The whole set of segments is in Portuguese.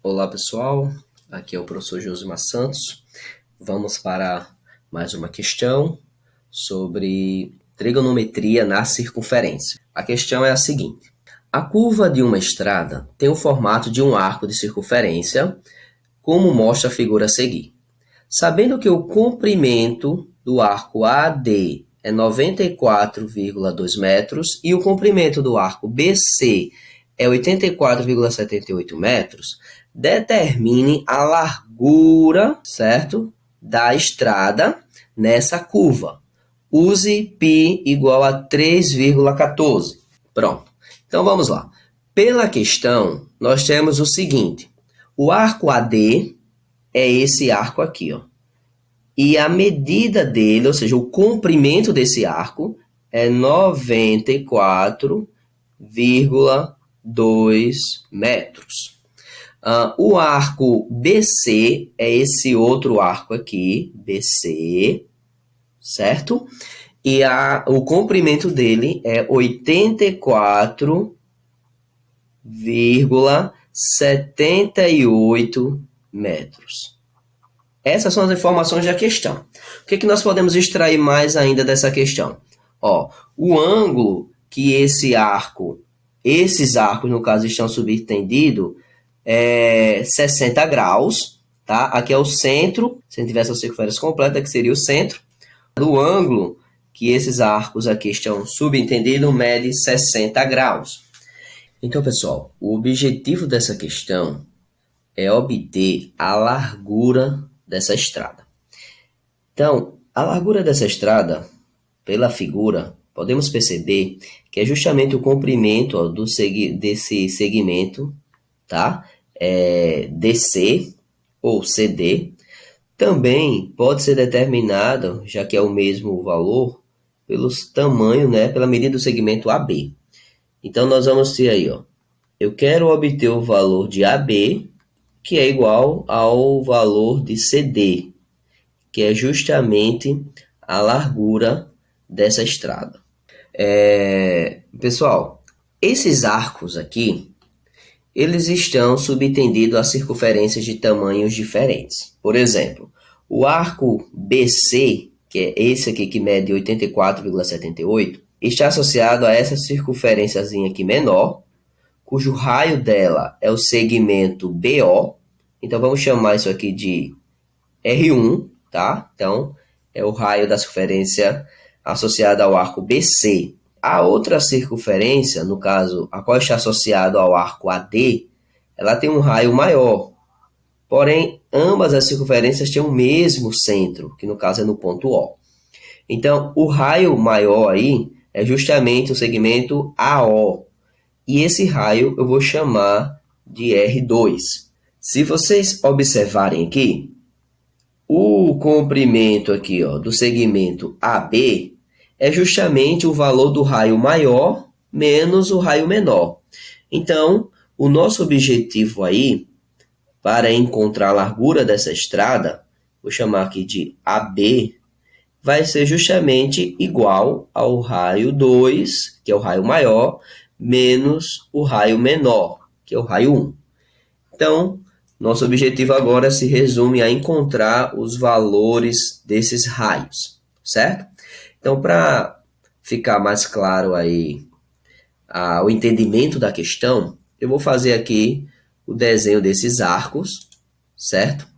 Olá pessoal, aqui é o professor Josimar Santos. Vamos para mais uma questão sobre trigonometria na circunferência. A questão é a seguinte: a curva de uma estrada tem o formato de um arco de circunferência, como mostra a figura a seguir. Sabendo que o comprimento do arco AD é 94,2 metros e o comprimento do arco BC é 84,78 metros, determine a largura, certo, da estrada nessa curva. Use π igual a 3,14. Pronto. Então vamos lá. Pela questão, nós temos o seguinte: o arco AD é esse arco aqui, ó. E a medida dele, ou seja, o comprimento desse arco é 94,2 metros. O arco BC é esse outro arco aqui, BC, certo? E o comprimento dele é 84,78 metros. Essas são as informações da questão. O que nós podemos extrair mais ainda dessa questão? O ângulo que esses arcos, no caso, estão subtendidos, é 60 graus. Tá? Aqui é o centro, se a gente tivesse a circunferência completa, que seria o centro. O ângulo que esses arcos aqui estão subentendidos mede 60 graus. Então, pessoal, o objetivo dessa questão é obter a largura dessa estrada. Então, a largura dessa estrada, pela figura, podemos perceber que é justamente o comprimento desse segmento, tá? DC ou CD. Também pode ser determinado, já que é o mesmo valor, pelos tamanhos, né? Pela medida do segmento AB. Então, nós vamos ter aí, eu quero obter o valor de AB, que é igual ao valor de CD, que é justamente a largura dessa estrada. Pessoal, esses arcos aqui, eles estão subtendidos a circunferências de tamanhos diferentes. Por exemplo, o arco BC, que é esse aqui que mede 84,78, está associado a essa circunferênciazinha aqui menor, cujo raio dela é o segmento BO. Então, vamos chamar isso aqui de R1, tá? Então, é o raio da circunferência associada ao arco BC. A outra circunferência, no caso, a qual está associada ao arco AD, ela tem um raio maior. Porém, ambas as circunferências têm o mesmo centro, que no caso é no ponto O. Então, o raio maior aí é justamente o segmento AO. E esse raio eu vou chamar de R2. Se vocês observarem aqui, o comprimento aqui, do segmento AB é justamente o valor do raio maior menos o raio menor. Então, o nosso objetivo aí, para encontrar a largura dessa estrada, vou chamar aqui de AB, vai ser justamente igual ao raio 2, que é o raio maior, menos o raio menor, que é o raio 1. Então, nosso objetivo agora se resume a encontrar os valores desses raios, certo? Então, para ficar mais claro aí o entendimento da questão, eu vou fazer aqui o desenho desses arcos, certo?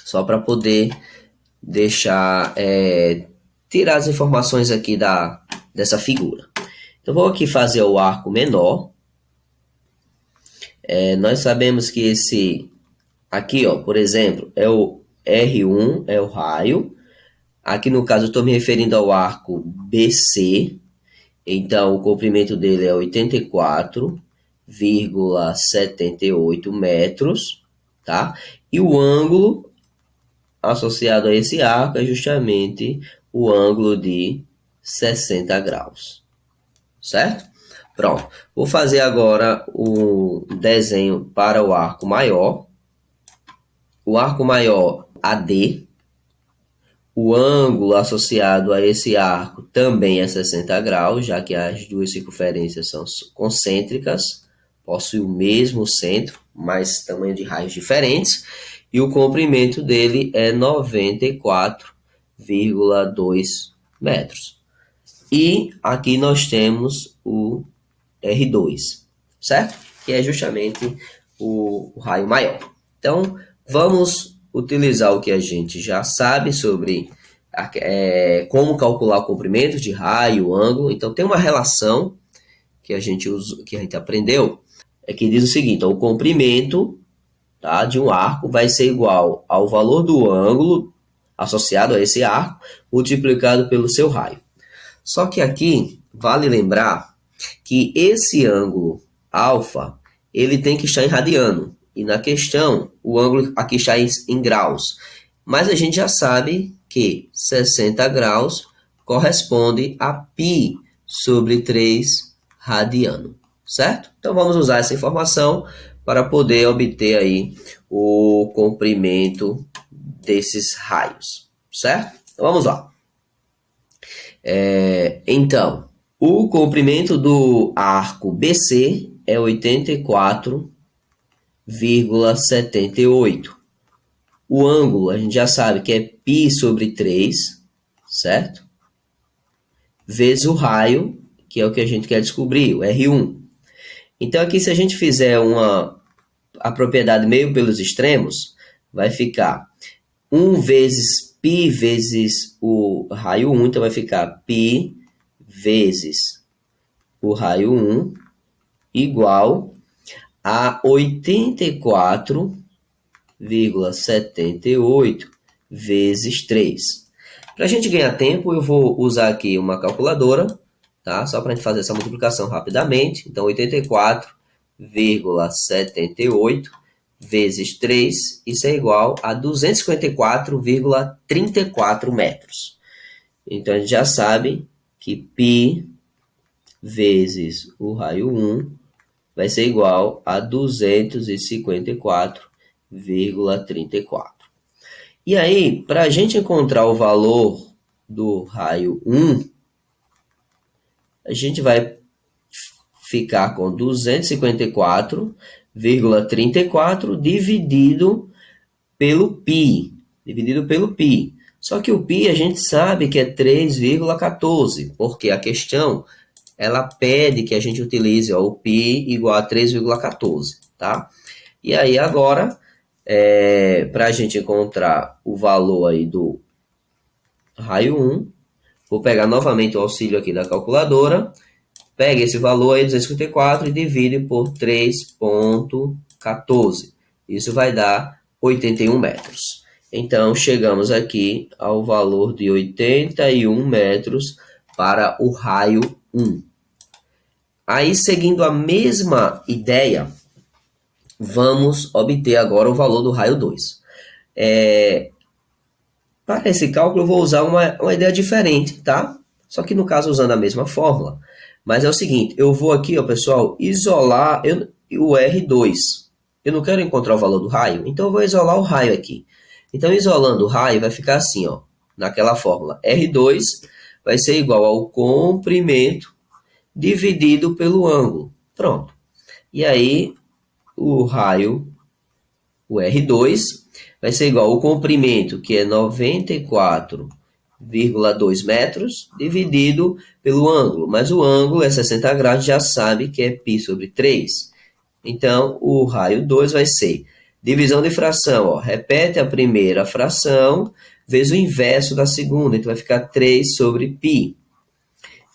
Só para poder deixar, tirar as informações aqui dessa figura. Então, vou aqui fazer o arco menor. Nós sabemos que esse aqui, por exemplo, é o R1, é o raio. Aqui, no caso, eu estou me referindo ao arco BC. Então, o comprimento dele é 84,78 metros, tá? E o ângulo associado a esse arco é justamente o ângulo de 60 graus, certo? Pronto, vou fazer agora o desenho para o arco maior. O arco maior AD, o ângulo associado a esse arco também é 60 graus, já que as duas circunferências são concêntricas, possui o mesmo centro, mas tamanho de raios diferentes, e o comprimento dele é 94,2 metros. E aqui nós temos o R2, certo? Que é justamente o raio maior. Então, vamos utilizar o que a gente já sabe sobre como calcular o comprimento de raio, o ângulo. Então, tem uma relação que a gente aprendeu, que diz o seguinte: o comprimento, tá, de um arco vai ser igual ao valor do ângulo associado a esse arco multiplicado pelo seu raio. Só que aqui vale lembrar que esse ângulo alfa ele tem que estar em radiano. E na questão, o ângulo aqui está em graus. Mas a gente já sabe que 60 graus corresponde a π sobre 3 radiano, certo? Então vamos usar essa informação para poder obter aí o comprimento desses raios, certo? Então vamos lá. Então, o comprimento do arco BC é 84,78. O ângulo, a gente já sabe que é π sobre 3, certo? Vezes o raio, que é o que a gente quer descobrir, o R1. Então, aqui, se a gente fizer a propriedade meio pelos extremos, vai ficar 1 vezes π vezes o raio 1, então vai ficar π vezes o raio 1 igual a 84,78 vezes 3. Para a gente ganhar tempo, eu vou usar aqui uma calculadora, tá? Só para a gente fazer essa multiplicação rapidamente. Então, 84,78 vezes 3, isso é igual a 254,34 metros. Então, a gente já sabe que π vezes o raio 1 vai ser igual a 254,34. E aí, para a gente encontrar o valor do raio 1, a gente vai ficar com 254,34 dividido pelo π. Só que o π a gente sabe que é 3,14, porque a questão ela pede que a gente utilize o π igual a 3,14, tá? E aí agora, para a gente encontrar o valor aí do raio 1, vou pegar novamente o auxílio aqui da calculadora, pega esse valor aí, 254, e divide por 3,14. Isso vai dar 81 metros. Então, chegamos aqui ao valor de 81 metros para o raio 1. Aí, seguindo a mesma ideia, vamos obter agora o valor do raio 2. Para esse cálculo, eu vou usar uma ideia diferente, tá? Só que, no caso, usando a mesma fórmula. Mas é o seguinte, eu vou aqui, ó, pessoal, isolar o R2. Eu não quero encontrar o valor do raio, então eu vou isolar o raio aqui. Então, isolando o raio, vai ficar assim, ó, naquela fórmula. R2 vai ser igual ao comprimento dividido pelo ângulo. Pronto. E aí, o raio, o R2, vai ser igual ao comprimento, que é 94,2 metros, dividido pelo ângulo. Mas o ângulo é 60 graus, já sabe que é π sobre 3. Então, o raio 2 vai ser divisão de fração. Ó, repete a primeira fração, vezes o inverso da segunda. Então, vai ficar 3 sobre π.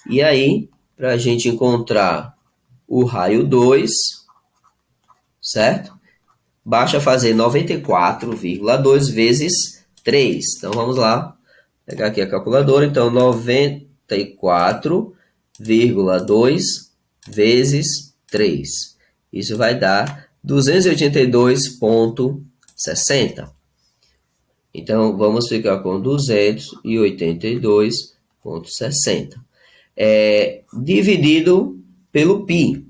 E aí, para a gente encontrar o raio 2, certo? Basta fazer 94,2 vezes 3. Então, vamos lá. Pegar aqui a calculadora. Então, 94,2 vezes 3. Isso vai dar 282,60. Então, vamos ficar com 282,60. Dividido pelo π.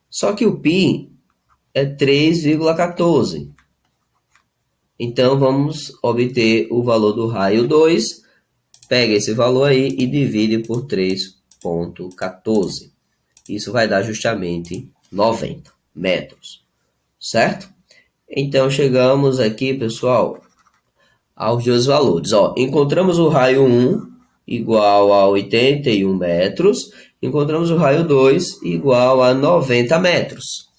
Só que o π é 3,14. Então, vamos obter o valor do raio 2. Pega esse valor aí e divide por 3,14. Isso vai dar justamente 90. metros, certo? Então, chegamos aqui, pessoal, aos dois valores. Ó, encontramos o raio 1 igual a 81 metros, encontramos o raio 2 igual a 90 metros.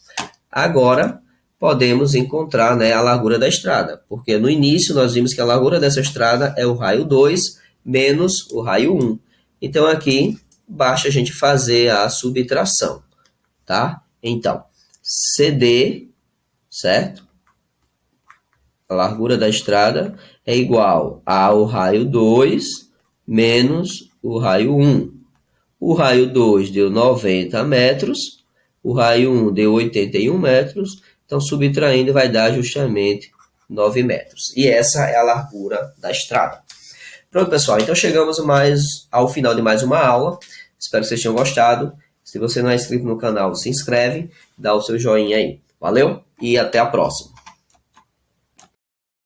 Agora, podemos encontrar, né, a largura da estrada, porque no início nós vimos que a largura dessa estrada é o raio 2 menos o raio 1. Então, aqui, basta a gente fazer a subtração, tá? Então, CD, certo? A largura da estrada é igual ao raio 2 menos o raio 1. O raio 2 deu 90 metros, o raio 1 deu 81 metros, então subtraindo vai dar justamente 9 metros. E essa é a largura da estrada. Pronto, pessoal, então chegamos ao final de mais uma aula. Espero que vocês tenham gostado. Se você não é inscrito no canal, se inscreve, dá o seu joinha aí. Valeu e até a próxima.